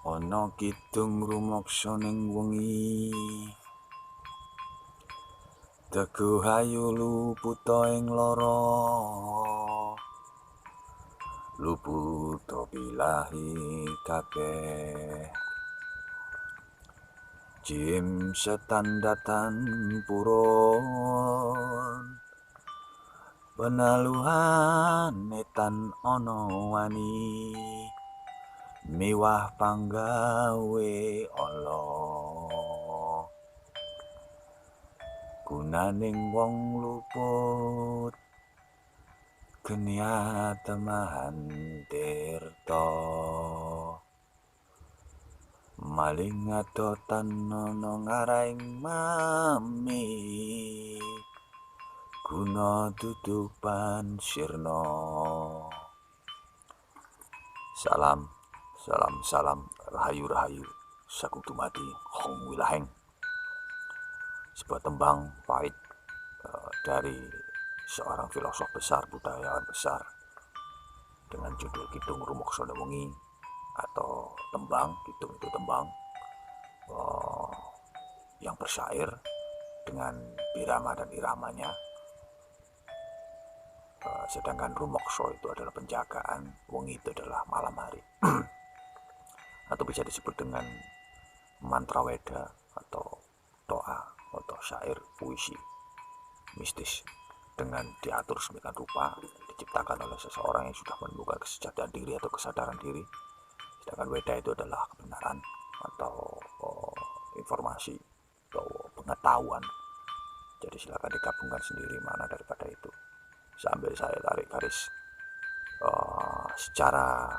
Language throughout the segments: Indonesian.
Ana kidung rumokso ning wengi, Teguh ayu luputa ing lara, luputa bilahi kabeh. Jim setan datan purun, penaluhan netan ana wani, miwah panggawe ala. Gunaning wong luput, geniat temahan tirta. Maling adotan ana ngaraing mami, guna tutupan sirna. Salam, rahayu sagung dumadi Hong Wilaheng. Sebuah tembang pahit dari seorang filosof besar, budayawan besar, dengan judul Kidung Rumokso Wengi, atau tembang. Kidung itu tembang yang bersyair dengan birama dan iramanya, sedangkan rumokso itu adalah penjagaan, wengi itu adalah malam hari. Atau bisa disebut dengan mantra weda atau doa atau syair puisi mistis dengan diatur sedemikian rupa, diciptakan oleh seseorang yang sudah menemukan kesejahteraan diri atau kesadaran diri. Sedangkan weda itu adalah kebenaran atau informasi atau pengetahuan. Jadi silakan digabungkan sendiri mana daripada itu. Sambil saya tarik garis secara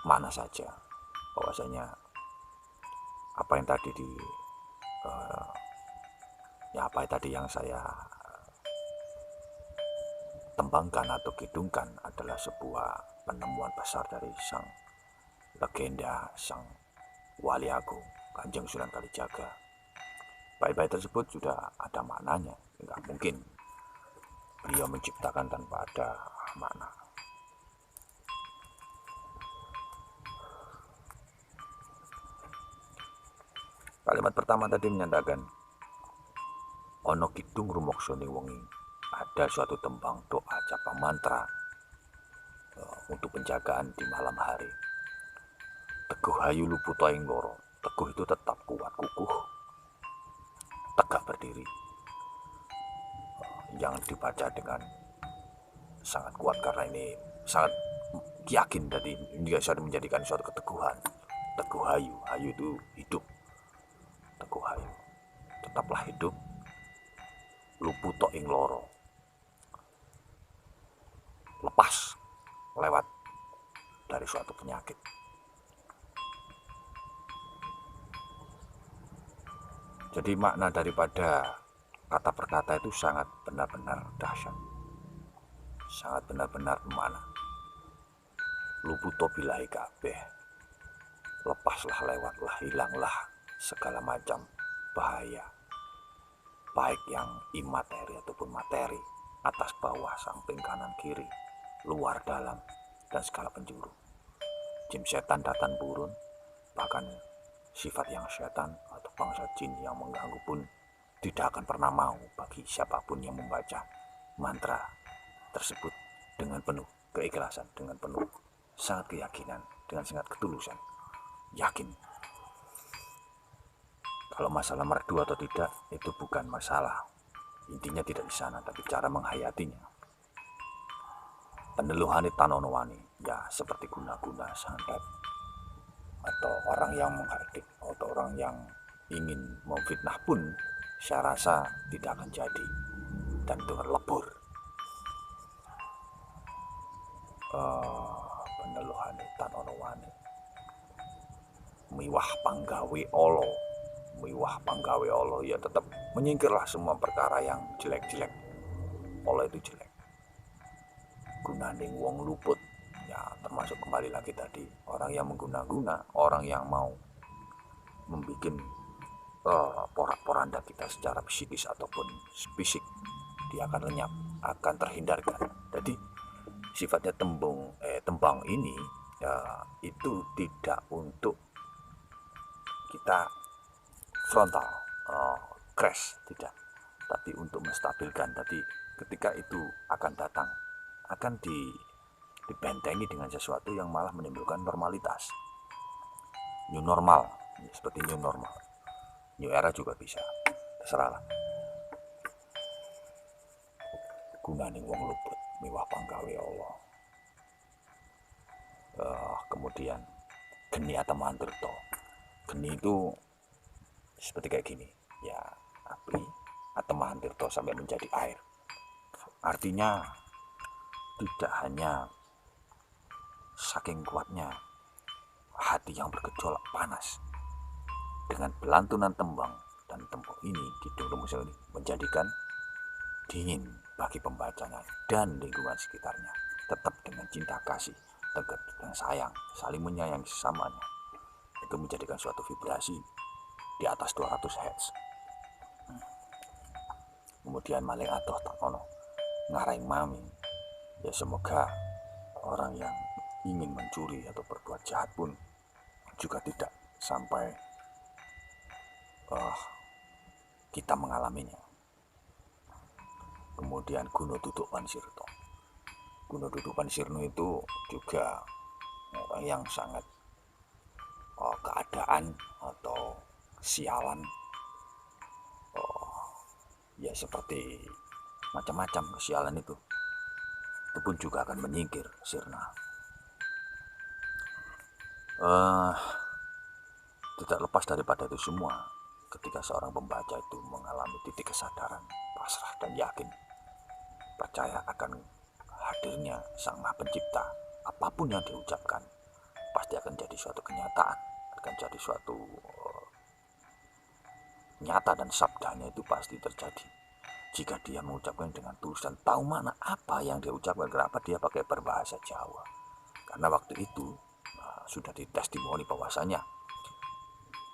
mana saja, bahwasanya apa yang tadi yang saya tembangkan atau kidungkan adalah sebuah penemuan besar dari sang legenda, sang wali agung Kanjeng Sunan Kalijaga. Bait-bait tersebut sudah ada maknanya, tidak mungkin beliau menciptakan tanpa ada makna. Kalimat pertama tadi menyatakan, ono kidung rumokso ning wengi, ada suatu tembang doa japa mantra untuk penjagaan di malam hari. Teguh ayu luputa ing lara, teguh itu tetap kuat, kukuh, tegak berdiri, yang dibaca dengan sangat kuat karena ini sangat yakin tadi ini bisa menjadikan suatu keteguhan. Teguh ayu, ayu itu hidup. Teguh ayu, tetaplah hidup. Luputa ing lara, lepas, lewat dari suatu penyakit. Jadi makna daripada kata per kata itu sangat benar-benar dahsyat, sangat benar-benar mana. Luputa bilahi kabeh, lepaslah, lewatlah, hilanglah segala macam bahaya, baik yang imateri ataupun materi, atas bawah, samping, kanan, kiri, luar, dalam, dan segala penjuru. Jin setan datang burun, bahkan sifat yang setan atau bangsa jin yang mengganggu pun tidak akan pernah mau bagi siapapun yang membaca mantra tersebut dengan penuh keikhlasan, dengan penuh sangat keyakinan, dengan sangat ketulusan, yakin. Kalau masalah merdu atau tidak itu bukan masalah, intinya tidak di sana, tapi cara menghayatinya. Peneluhani tanonowani, ya seperti guna-guna santet atau orang yang menghardik atau orang yang ingin memfitnah pun saya rasa tidak akan jadi dan itu lebur. Peneluhani tanonowani, miwah panggawe olo, miwah panggawe Allah, ya tetap menyingkirlah semua perkara yang jelek-jelek. Allah itu jelek. Gunaning wong luput, ya termasuk kembali lagi tadi, orang yang mengguna-guna, orang yang mau membuat porak-poranda kita secara psikis ataupun fisik, dia akan lenyap, akan terhindarkan. Jadi sifatnya tembang ini ya, itu tidak untuk kita frontal crash, tidak, tapi untuk menstabilkan. Tadi ketika itu akan datang, akan dibentengi dengan sesuatu yang malah menimbulkan normalitas, new normal, seperti new normal, new era juga bisa, terserahlah. Gunane wong luput miwah panggawe Allah. Kemudian geni Atema Tirta. Geni itu seperti kayak gini, ya, api Atema Tirta sampai menjadi air. Artinya tidak hanya saking kuatnya hati yang bergejolak panas, dengan belantunan tembang dan tempok ini Kidung Rumus ini menjadikan dingin bagi pembacanya dan lingkungan sekitarnya, tetap dengan cinta kasih, tegar dan sayang, saling menyayangi sesamanya. Itu menjadikan suatu vibrasi di atas 200 Hz. Kemudian maling atoh tak ono ngaraing mami. Ya semoga orang yang ingin mencuri atau berbuat jahat pun juga tidak sampai kita mengalaminya. Kemudian Guno Duduk Pansirno. Guno Duduk Pansirno itu juga orang yang sangat keadaan atau sialan, ya seperti macam-macam kesialan itu pun juga akan menyingkir sirna. Tidak lepas daripada itu semua, ketika seorang pembaca itu mengalami titik kesadaran, pasrah dan yakin, percaya akan hadirnya Sang Maha Pencipta, apapun yang diucapkan pasti akan jadi suatu kenyataan, akan jadi suatu nyata, dan sabdanya itu pasti terjadi jika dia mengucapkan dengan tulus dan tahu mana apa yang dia ucapkan. Kenapa dia pakai berbahasa Jawa? Karena waktu itu sudah ditestimoni bahwasanya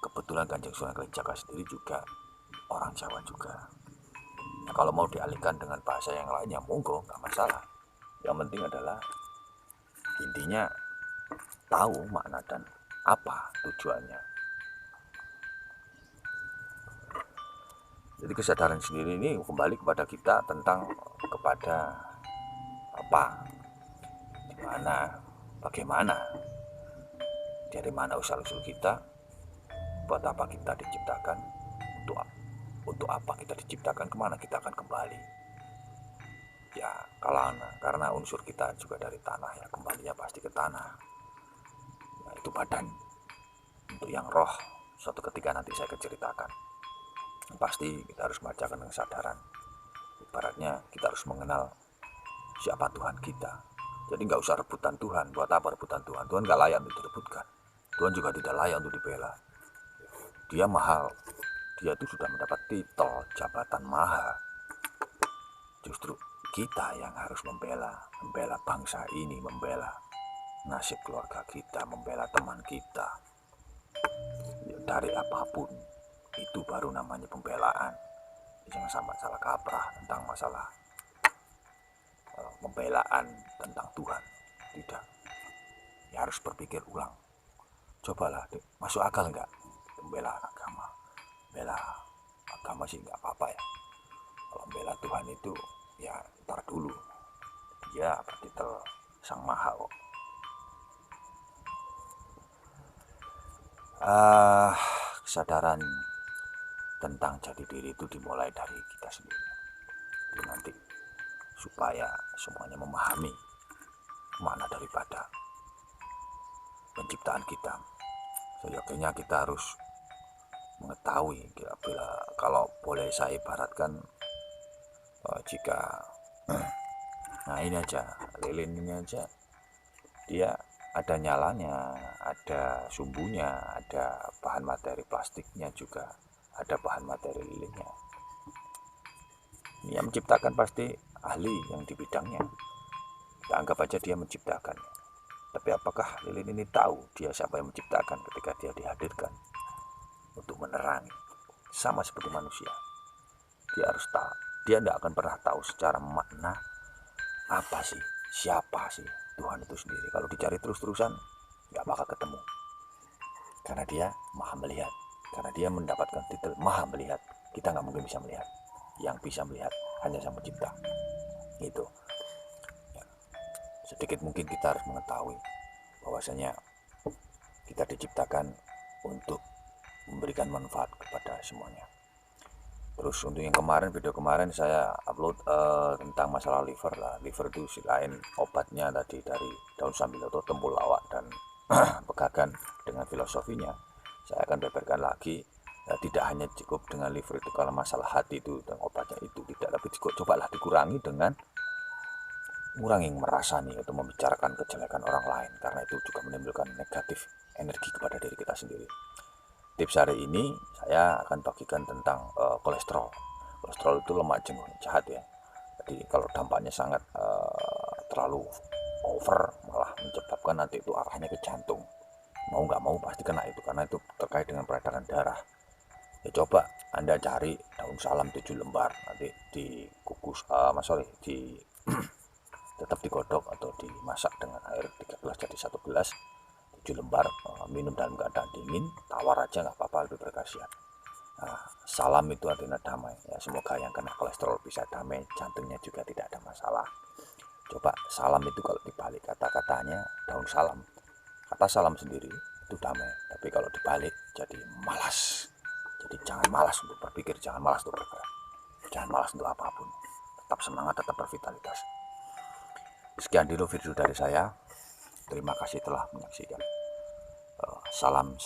kebetulan Kanjeng Sunan Kalijaga sendiri juga orang Jawa juga. Nah, kalau mau dialihkan dengan bahasa yang lain ya monggo, nggak masalah. Yang penting adalah intinya tahu makna dan apa tujuannya. Jadi kesadaran sendiri ini kembali kepada kita tentang kepada apa, dimana, bagaimana, dari mana usul-usul kita, buat apa kita diciptakan, untuk apa kita diciptakan, kemana kita akan kembali. Ya karena unsur kita juga dari tanah, ya kembalinya pasti ke tanah. Nah, itu badan. Untuk yang roh, suatu ketika nanti saya akan ceritakan. Pasti kita harus membacakan dengan kesadaran. Ibaratnya kita harus mengenal siapa Tuhan kita. Jadi nggak usah rebutan Tuhan. Buat apa rebutan Tuhan? Tuhan nggak layak untuk direbutkan. Tuhan juga tidak layak untuk dibela. Dia mahal. Dia itu sudah mendapat titel jabatan maha. Justru kita yang harus membela bangsa ini, membela nasib keluarga kita, membela teman kita. Ya, dari apapun, itu baru namanya pembelaan. Jangan sampai salah kaprah tentang masalah pembelaan tentang Tuhan. Tidak. Ya harus berpikir ulang. Cobalah, masuk akal enggak membela agama? Bela agama sih enggak apa-apa ya. Kalau bela Tuhan itu ya ntar dulu. Dia bertitel Sang Maha kok. Kesadaran tentang jati diri itu dimulai dari kita sendiri. Jadi nanti supaya semuanya memahami makna daripada penciptaan kita, seyogianya kita harus mengetahui, bila kalau boleh saya ibaratkan, jika nah ini aja, lilin ini aja, dia ada nyalanya, ada sumbunya, ada bahan materi plastiknya juga, ada bahan materi lilinnya. Yang menciptakan pasti ahli yang di bidangnya. Kita anggap aja dia menciptakan. Tapi apakah lilin ini tahu dia siapa yang menciptakan ketika dia dihadirkan untuk menerangi? Sama seperti manusia. Dia harus tahu. Dia tidak akan pernah tahu secara makna apa sih, siapa sih Tuhan itu sendiri. Kalau dicari terus-terusan nggak bakal ketemu. Karena dia maha melihat. karena dia mendapatkan titel maha melihat. Kita nggak mungkin bisa melihat, yang bisa melihat hanya Sang Pencipta. Itu ya. Sedikit mungkin kita harus mengetahui bahwasanya kita diciptakan untuk memberikan manfaat kepada semuanya. Terus untuk yang kemarin, video kemarin saya upload tentang masalah liver lah. Liver itu selain obatnya tadi dari daun sambil atau temulawak dan pegagan dengan filosofinya, saya akan beberkan lagi. Tidak hanya cukup dengan liver itu kalau masalah hati itu dan obatnya itu tidak, tapi juga cobalah dikurangi dengan mengurangi merasani atau membicarakan kejelekan orang lain, karena itu juga menimbulkan negatif energi kepada diri kita sendiri. Tips hari ini saya akan bagikan tentang kolesterol. Kolesterol itu lemak jenuh jahat ya. Jadi kalau dampaknya sangat terlalu over, malah menyebabkan nanti itu arahnya ke jantung. Mau nggak mau pasti kena itu, karena itu terkait dengan peredaran darah. Ya coba Anda cari daun salam 7 lembar, nanti dikukus, tetap digodok atau dimasak dengan air 3 gelas jadi 1 gelas. 7 lembar, minum dalam keadaan dingin, tawar aja nggak apa-apa, lebih berkhasiat. Nah, salam itu artinya damai ya, semoga yang kena kolesterol bisa damai, jantungnya juga tidak ada masalah. Coba salam itu kalau dibalik kata-katanya daun salam, kata salam sendiri itu damai, tapi kalau dibalik jadi malas. Jadi jangan malas untuk berpikir, jangan malas untuk bergerak, jangan malas untuk apapun, tetap semangat, tetap bervitalitas. Sekian dulu video dari saya. Terima kasih telah menyaksikan. Salam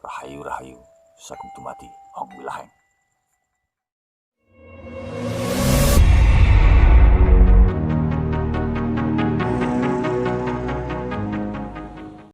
rahayu, sakum tumati, hong wilaheng.